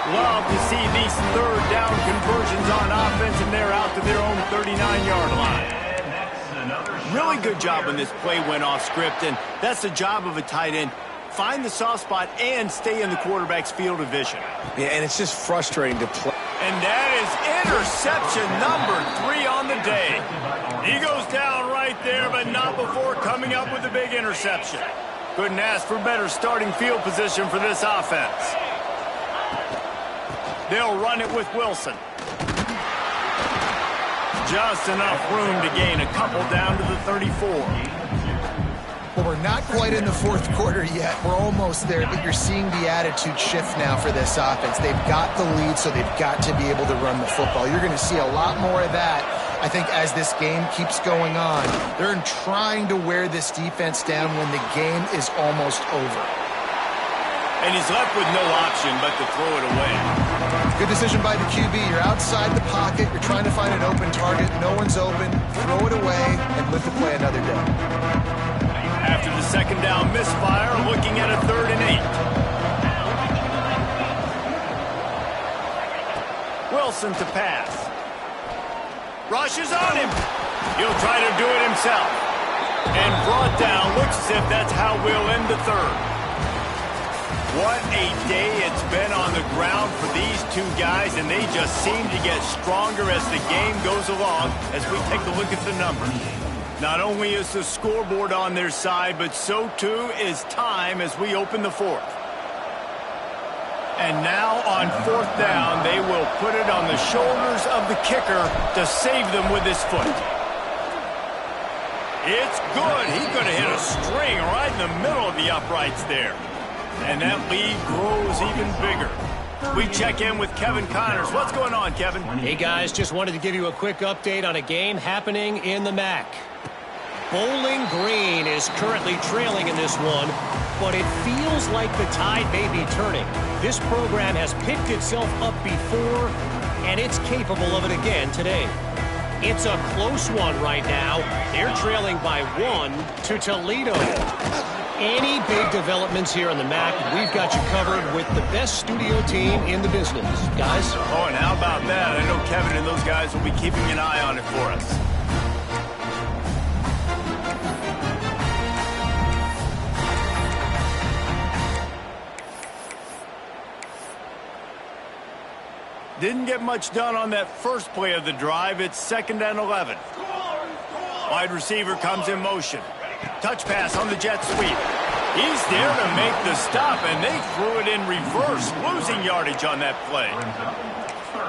Love to see these 3rd down conversions on offense, and they're out to their own 39-yard line. Really good job when this play went off script, and that's the job of a tight end. Find the soft spot and stay in the quarterback's field of vision. Yeah, and it's just frustrating to play. And that is interception number 3 on the day. He goes down right there, but not before coming up with a big interception. Couldn't ask for better starting field position for this offense. They'll run it with Wilson. just enough room to gain a couple down to the 34. Well, we're not quite in the fourth quarter yet. We're almost there, but you're seeing the attitude shift now for this offense. They've got the lead, so they've got to be able to run the football. You're going to see a lot more of that, I think, as this game keeps going on. They're trying to wear this defense down when the game is almost over. And he's left with no option but to throw it away. Good decision by the QB. You're outside the pocket. You're trying to find an open target. No one's open. Throw it away and live to play another day. After the second down misfire, looking at a 3rd and 8. Wilson to pass. Rushes on him. He'll try to do it himself. And brought down. Looks as if that's how we'll end the 3rd. What a day it's been on the ground for these two guys, and they just seem to get stronger as the game goes along as we take a look at the numbers. Not only is the scoreboard on their side, but so too is time as we open the 4th. And now on 4th down, they will put it on the shoulders of the kicker to save them with his foot. It's good. He could have hit a string right in the middle of the uprights there. And that lead grows even bigger. We check in with Kevin Connors. What's going on, Kevin? Hey, guys, just wanted to give you a quick update on a game happening in the MAC. Bowling Green is currently trailing in this one, but it feels like the tide may be turning. This program has picked itself up before, and it's capable of it again today. It's a close one right now. They're trailing by 1 to Toledo. Any big developments here in the MAC, we've got you covered with the best studio team in the business. Guys? Oh, and how about that? I know Kevin and those guys will be keeping an eye on it for us. Didn't get much done on that first play of the drive. It's 2nd and 11. Wide receiver comes in motion. Touch pass on the jet sweep. He's there to make the stop, and they threw it in reverse, losing yardage on that play.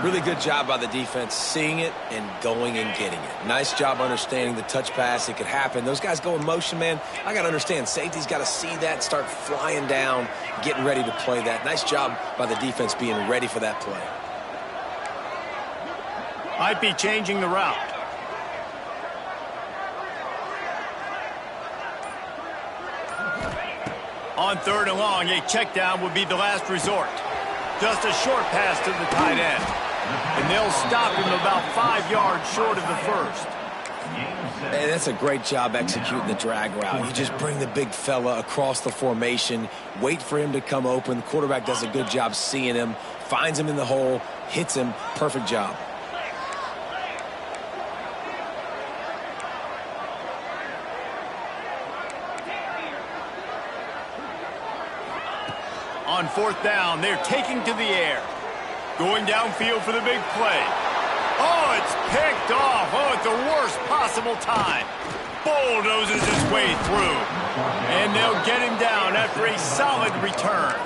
Really good job by the defense, seeing it and going and getting it. Nice job understanding the touch pass. It could happen. Those guys go in motion, man. I got to understand, safety's got to see that, start flying down, getting ready to play that. Nice job by the defense being ready for that play. Might be changing the route. On 3rd and long, a check down would be the last resort. Just a short pass to the tight end. And they'll stop him about 5 yards short of the 1st. And that's a great job executing the drag route. You just bring the big fella across the formation, wait for him to come open. The quarterback does a good job seeing him, finds him in the hole, hits him. Perfect job. On 4th down, they're taking to the air. Going downfield for the big play. Oh, it's picked off. Oh, at the worst possible time. Bulldozes his way through. And they'll get him down after a solid return.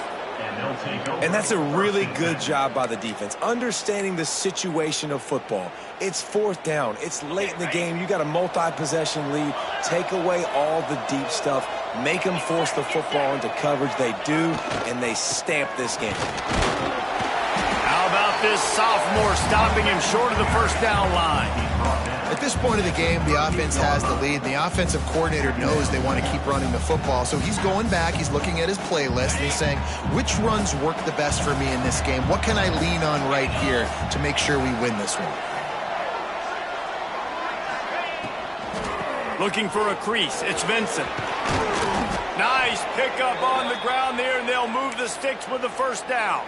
And that's a really good job by the defense, understanding the situation of football. It's 4th down. It's late in the game. You got a multi-possession lead. Take away all the deep stuff. Make them force the football into coverage. They do, and they stamp this game. How about this sophomore stopping him short of the 1st down line? At this point of the game, the offense has the lead. The offensive coordinator knows they want to keep running the football. So he's going back. He's looking at his playlist, and he's saying, which runs work the best for me in this game? What can I lean on right here to make sure we win this one? Looking for a crease. It's Vincent. Nice pickup on the ground there, and they'll move the sticks with the 1st down.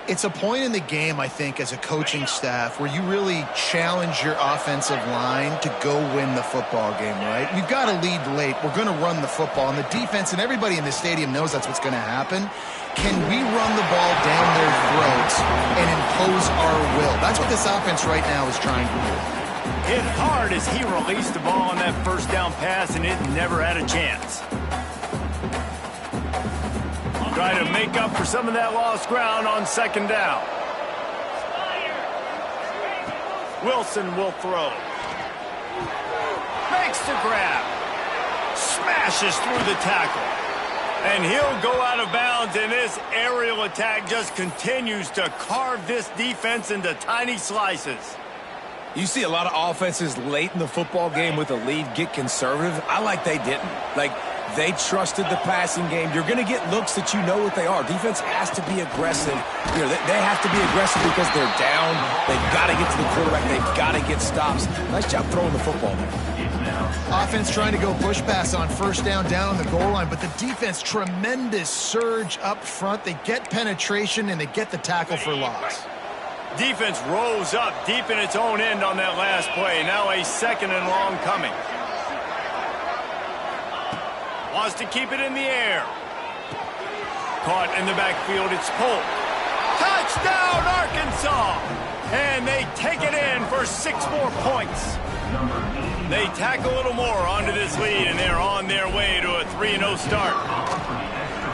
It's a point in the game, I think, as a coaching staff where you really challenge your offensive line to go win the football game, right? We've got to lead late. We're going to run the football. And the defense and everybody in the stadium knows that's what's going to happen. Can we run the ball down their throats and impose our will? That's what this offense right now is trying to do. Hit hard as he released the ball on that 1st down pass, and it never had a chance. Try to make up for some of that lost ground on 2nd down. Wilson will throw. makes the grab. Smashes through the tackle. And he'll go out of bounds, and this aerial attack just continues to carve this defense into tiny slices. You see a lot of offenses late in the football game with a lead get conservative. I like they didn't. Like, they trusted the passing game. You're going to get looks that you know what they are. Defense has to be aggressive. You know, they have to be aggressive because they're down. They've got to get to the quarterback. They've got to get stops. Nice job throwing the football there. Offense trying to go push pass on first down on the goal line, but the defense, tremendous surge up front. They get penetration, and they get the tackle for loss. Defense rose up deep in its own end on that last play. Now a 2nd and long coming. Wants to keep it in the air. Caught in the backfield, it's Polk. Touchdown, Arkansas! And they take it in for 6 more points. They tack a little more onto this lead, and they're on their way to a 3-0 start.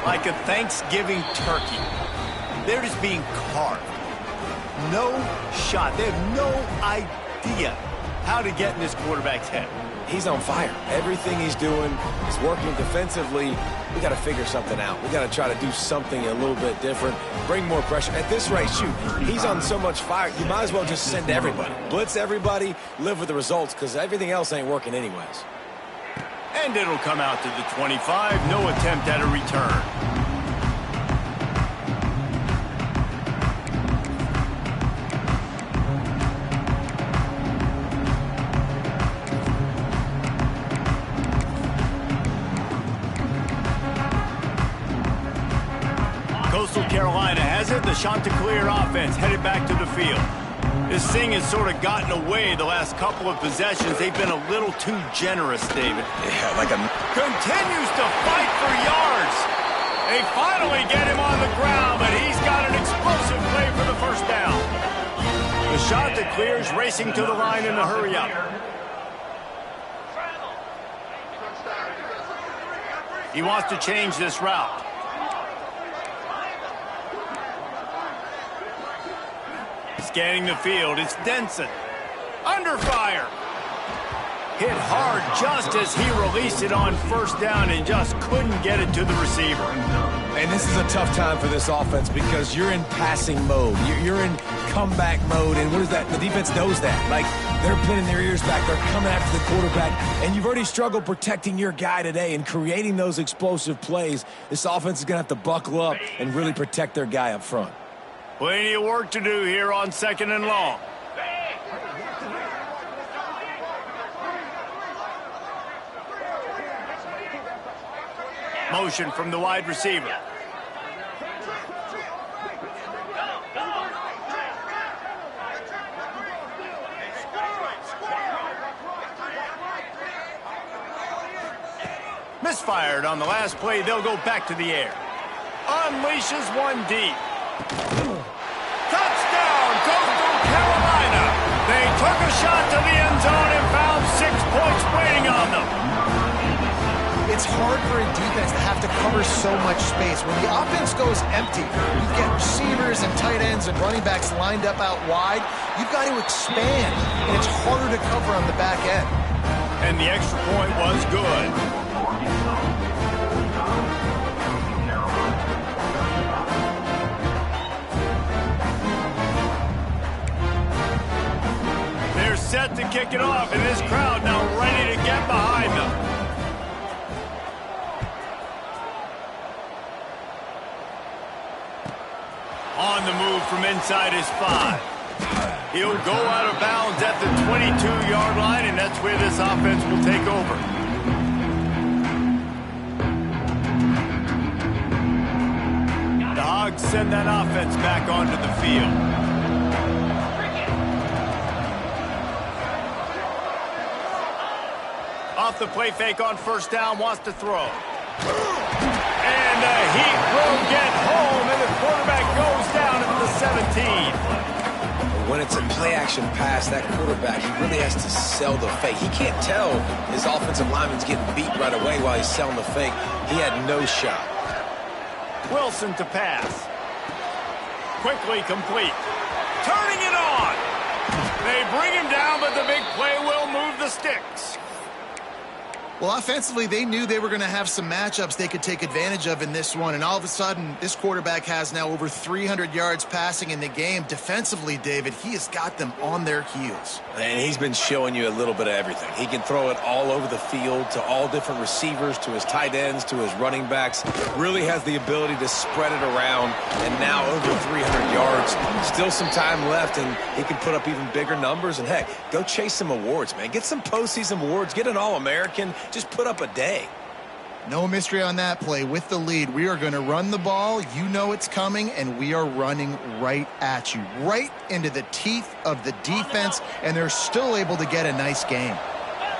Like a Thanksgiving turkey, they're just being carved. No shot. They have no idea how to get in this quarterback's head. He's on fire. Everything he's doing is working defensively. We got to figure something out. We got to try to do something a little bit different, bring more pressure. At this rate, shoot, he's on so much fire, you might as well just send everybody. Blitz everybody, live with the results, because everything else ain't working anyways. And it'll come out to the 25. No attempt at a return. Coastal Carolina has it. The Chanticleer offense headed back to the field. This thing has sort of gotten away the last couple of possessions. They've been a little too generous, David. Yeah, like a... Continues to fight for yards. They finally get him on the ground, but he's got an explosive play for the first down. The Chanticleer's racing to the line in a hurry up. He wants to change this route. Scanning the field, it's Denson. Under fire. Hit hard just as he released it on first down and just couldn't get it to the receiver. And this is a tough time for this offense because you're in passing mode. You're in comeback mode, and what is that? The defense knows that. Like, they're pinning their ears back. They're coming after the quarterback, and you've already struggled protecting your guy today and creating those explosive plays. This offense is going to have to buckle up and really protect their guy up front. Plenty of work to do here on 2nd and long. Motion from the wide receiver. Misfired on the last play. They'll go back to the air. Unleashes one deep. Touchdown, Coastal Carolina. They took a shot to the end zone and found 6 points waiting on them. It's hard for a defense to have to cover so much space. When the offense goes empty, you get receivers and tight ends and running backs lined up out wide. You've got to expand, and it's harder to cover on the back end. And the extra point was good. They're set to kick it off, and this crowd now ready to get behind them. On the move from inside his 5. He'll go out of bounds at the 22-yard line, and that's where this offense will take over. The Hogs send that offense back onto the field. Off the play fake on first down, wants to throw. And the heat will get home, and the quarterback goes down at the 17. When it's a play-action pass, that quarterback, he really has to sell the fake. He can't tell his offensive lineman's getting beat right away while he's selling the fake. He had no shot. Wilson to pass. Quickly complete. Turning it on. They bring him down, but the big play will move the sticks. Well, offensively, they knew they were going to have some matchups they could take advantage of in this one, and all of a sudden, this quarterback has now over 300 yards passing in the game. Defensively, David, he has got them on their heels. And he's been showing you a little bit of everything. He can throw it all over the field to all different receivers, to his tight ends, to his running backs. Really has the ability to spread it around, and now over 300 yards. Still some time left, and he can put up even bigger numbers. And, heck, go chase some awards, man. Get some postseason awards. Get an All-American. Just put up a day. No mystery on that play. With the lead, we are going to run the ball. You know it's coming, and we are running right at you, right into the teeth of the defense, and they're still able to get a nice game.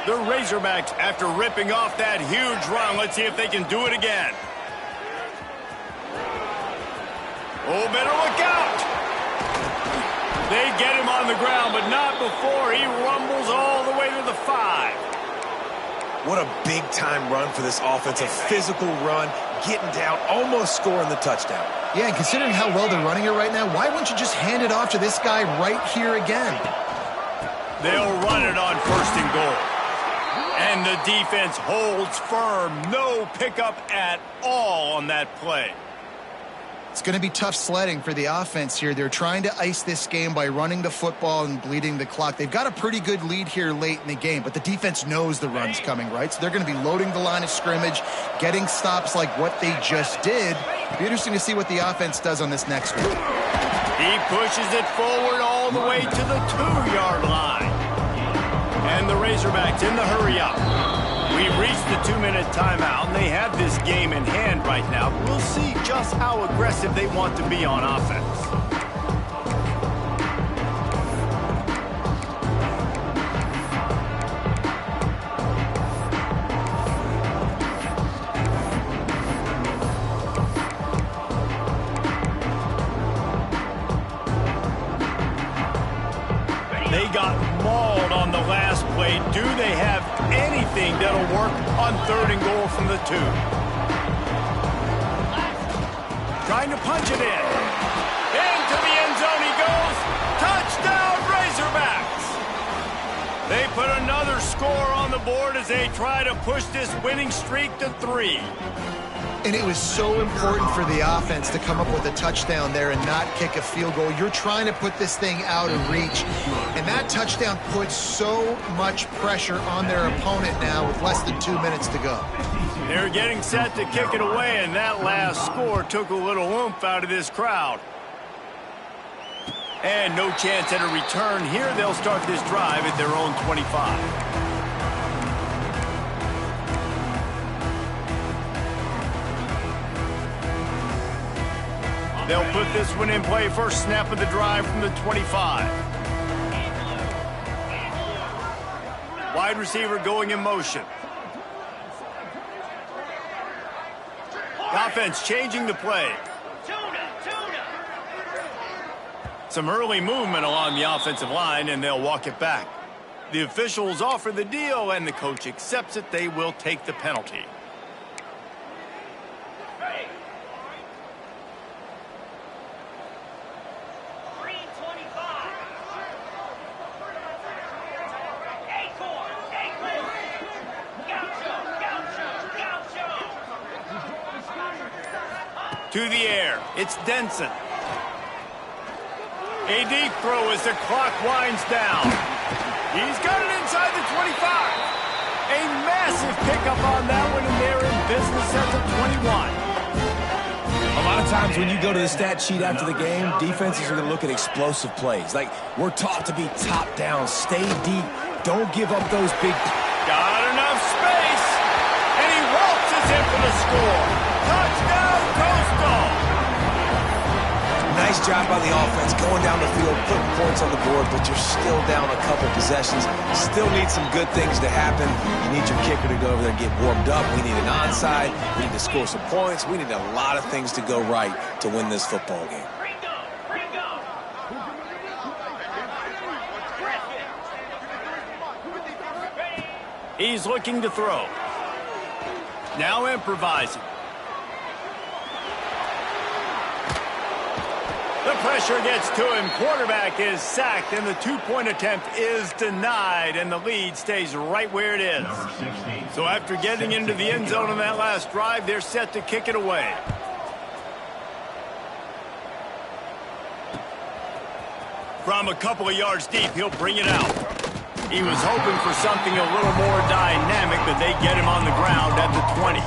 The Razorbacks, after ripping off that huge run, let's see if they can do it again. Oh, better look out. They get him on the ground, but not before he rumbles all the way to the 5. What a big-time run for this offense. A physical run, getting down, almost scoring the touchdown. Yeah, and considering how well they're running it right now, why wouldn't you just hand it off to this guy right here again? They'll run it on 1st and goal. And the defense holds firm. No pickup at all on that play. It's going to be tough sledding for the offense here. They're trying to ice this game by running the football and bleeding the clock. They've got a pretty good lead here late in the game, but the defense knows the run's coming, right? So they're going to be loading the line of scrimmage, getting stops like what they just did. It'll be interesting to see what the offense does on this next one. He pushes it forward all the way to the 2-yard line. And the Razorbacks in the hurry-up. We've reached the 2-minute timeout, and they have this game in hand right now. We'll see just how aggressive they want to be on offense. They got mauled on the last play. Do they have anything that'll work on 3rd and goal from the 2? Trying to punch it in. Into the end zone he goes. Touchdown, Razorbacks! They put another score on the board as they try to push this winning streak to 3. And it was so important for the offense to come up with a touchdown there and not kick a field goal. You're trying to put this thing out of reach. And that touchdown puts so much pressure on their opponent now with less than 2 minutes to go. They're getting set to kick it away, and that last score took a little oomph out of this crowd. And no chance at a return here. They'll start this drive at their own 25. They'll put this one in play. First snap of the drive from the 25. Wide receiver going in motion. The offense changing the play. Some early movement along the offensive line, and they'll walk it back. The officials offer the deal, and the coach accepts it. They will take the penalty. To the air, it's Denson. A deep throw as the clock winds down. He's got it inside the 25. A massive pickup on that one, and they're in business at the 21. A lot of times when you go to the stat sheet after the game, defenses are going to look at explosive plays. Like, we're taught to be top down, stay deep, don't give up those big... Got enough space, and he waltzes in for the score. Touchdown, Coastal! Nice job by the offense, going down the field, putting points on the board, but you're still down a couple possessions. Still need some good things to happen. You need your kicker to go over there and get warmed up. We need an onside. We need to score some points. We need a lot of things to go right to win this football game. He's looking to throw. Now improvising. The pressure gets to him. Quarterback is sacked, and the two-point attempt is denied, and the lead stays right where it is. So after getting into the end zone on that last drive, they're set to kick it away. From a couple of yards deep, he'll bring it out. He was hoping for something a little more dynamic, but they get him on the ground at the 20.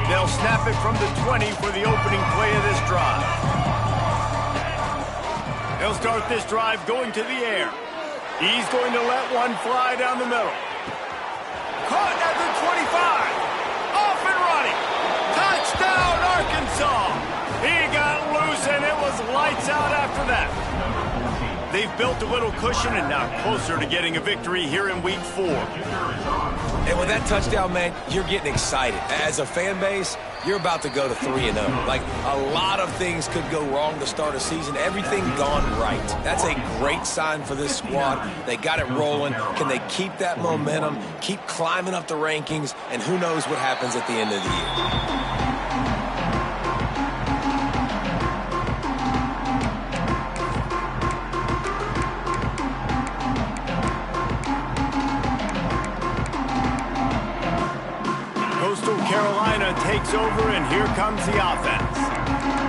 They'll snap it from the 20 for the opening play of this drive. They'll start this drive going to the air. He's going to let one fly down the middle. Caught at the 25. Off and running. Touchdown, Arkansas. He got loose, and it was lights out after that. They've built a little cushion and now closer to getting a victory here in Week 4. And with that touchdown, man, you're getting excited. As a fan base, you're about to go to 3-0. Like, a lot of things could go wrong to start a season. Everything gone right. That's a great sign for this squad. They got it rolling. Can they keep that momentum, keep climbing up the rankings, and who knows what happens at the end of the year. Takes over, and here comes the offense.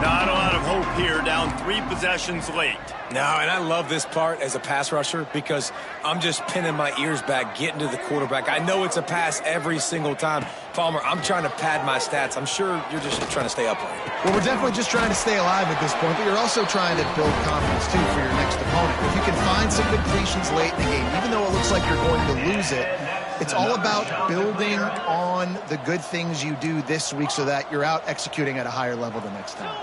Not a lot of hope here, down 3 possessions late. No, and I love this part as a pass rusher because I'm just pinning my ears back, getting to the quarterback. I know it's a pass every single time. Palmer, I'm trying to pad my stats. I'm sure you're just trying to stay upright. Well, we're definitely just trying to stay alive at this point, but you're also trying to build confidence, too, for your next opponent. If you can find some completions late in the game, even though it looks like you're going to lose it, it's all about building on the good things you do this week so that you're out executing at a higher level the next time.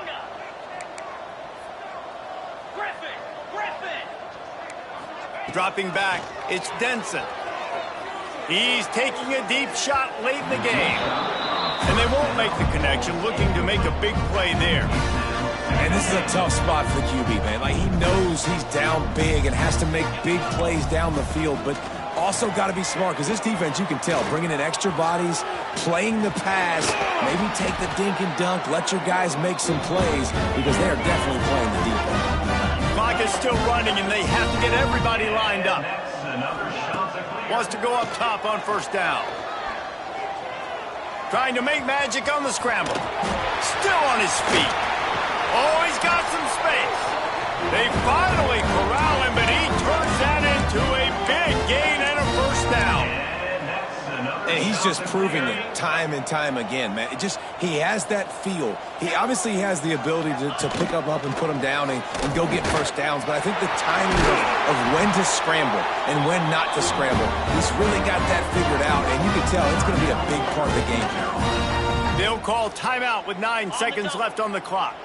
Dropping back, it's Denson. He's taking a deep shot late in the game. And they won't make the connection, looking to make a big play there. And this is a tough spot for the QB, man. Like, he knows he's down big and has to make big plays down the field, but also got to be smart because this defense, you can tell, bringing in extra bodies, playing the pass, maybe take the dink and dunk, let your guys make some plays because they are definitely playing the defense. Clock is still running, and they have to get everybody lined up. Wants to go up top on first down. Trying to make magic on the scramble. Still on his feet. Oh, he's got some space. They finally corral him, but he turns that into a big gain and a first down. And he's just proving it time and time again, man. He has that feel. He obviously has the ability to pick up and put them down and go get first downs, but I think the timing of when to scramble and when not to scramble, he's really got that figured out, and you can tell it's going to be a big part of the game here. They'll call timeout with 9 seconds left on the clock.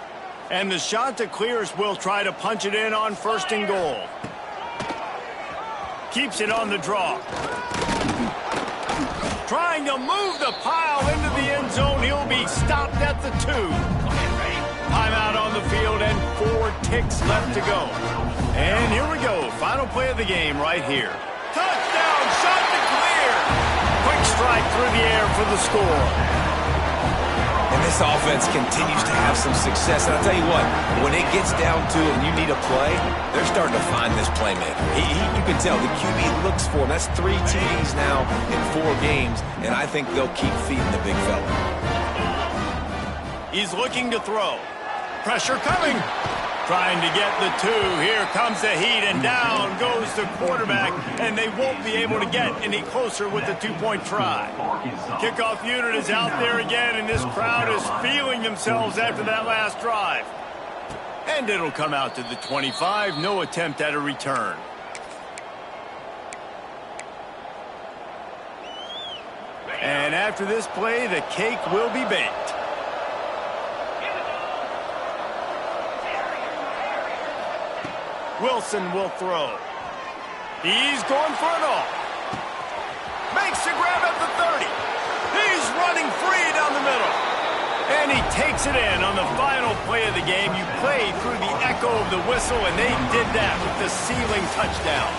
And the Chanticleers will try to punch it in on first and goal. Keeps it on the draw. Trying to move the pile into the end zone. He'll be stopped at the 2. Timeout on the field and 4 ticks left to go. And here we go. Final play of the game right here. Touchdown, Chanticleer. Quick strike through the air for the score. And this offense continues to have some success. And I'll tell you what, when it gets down to it and you need a play, they're starting to find this playmaker. You can tell the QB looks for him. That's 3 TDs now in 4 games, and I think they'll keep feeding the big fella. He's looking to throw. Pressure coming. Trying to get the 2. Here comes the heat, and down goes the quarterback, and they won't be able to get any closer with the 2-point try. Kickoff unit is out there again, and this crowd is feeling themselves after that last drive. And it'll come out to the 25. No attempt at a return. And after this play, the cake will be baked. Wilson will throw. He's going for it all. Makes the grab at the 30. He's running free down the middle. And he takes it in on the final play of the game. You play through the echo of the whistle, and they did that with the sealing touchdown.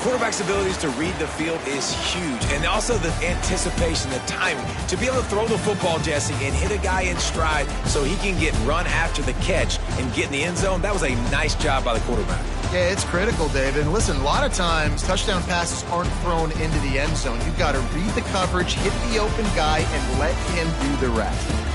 Quarterback's abilities to read the field is huge, and also the anticipation, the timing. To be able to throw the football, Jesse, and hit a guy in stride so he can get run after the catch and get in the end zone, that was a nice job by the quarterback. Yeah, it's critical, David. And listen, a lot of times touchdown passes aren't thrown into the end zone. You've got to read the coverage, hit the open guy, and let him do the rest.